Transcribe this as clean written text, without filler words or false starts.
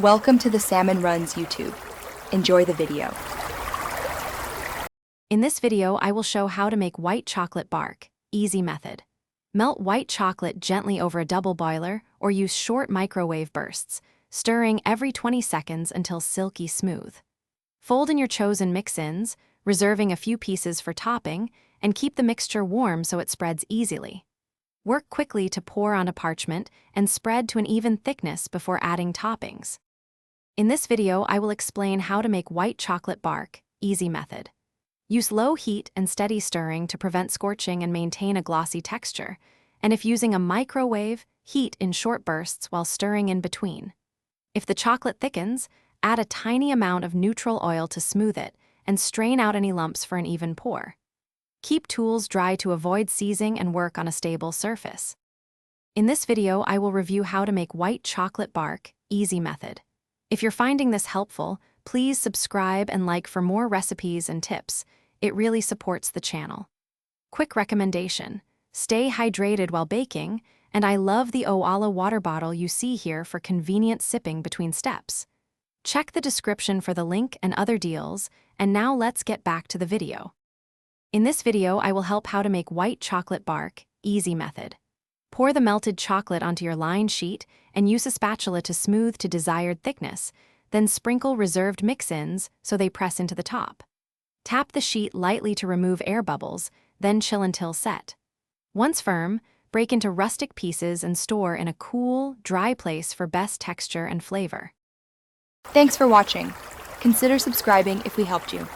Welcome to the Salmon Runs YouTube. Enjoy the video. In this video, I will show how to make white chocolate bark. Easy method. Melt white chocolate gently over a double boiler or use short microwave bursts, stirring every 20 seconds until silky smooth. Fold in your chosen mix-ins, reserving a few pieces for topping, and keep the mixture warm so it spreads easily. Work quickly to pour onto parchment and spread to an even thickness before adding toppings. In this video, I will explain how to make white chocolate bark. Easy method. Use low heat and steady stirring to prevent scorching and maintain a glossy texture, and if using a microwave, heat in short bursts while stirring in between. If the chocolate thickens, add a tiny amount of neutral oil to smooth it and strain out any lumps for an even pour. Keep tools dry to avoid seizing and work on a stable surface. In this video, I will review how to make white chocolate bark. Easy method. If you're finding this helpful, please subscribe and like for more recipes and tips. It really supports the channel. Quick recommendation: stay hydrated while baking, and I love the Owala water bottle you see here for convenient sipping between steps. Check the description for the link and other deals, and now let's get back to the video. In this video, I will help how to make white chocolate bark. Easy method. Pour the melted chocolate onto your line sheet and use a spatula to smooth to desired thickness, then sprinkle reserved mix-ins so they press into the top. Tap the sheet lightly to remove air bubbles, then chill until set. Once firm, break into rustic pieces and store in a cool, dry place for best texture and flavor. Thanks for watching. Consider subscribing if we helped you.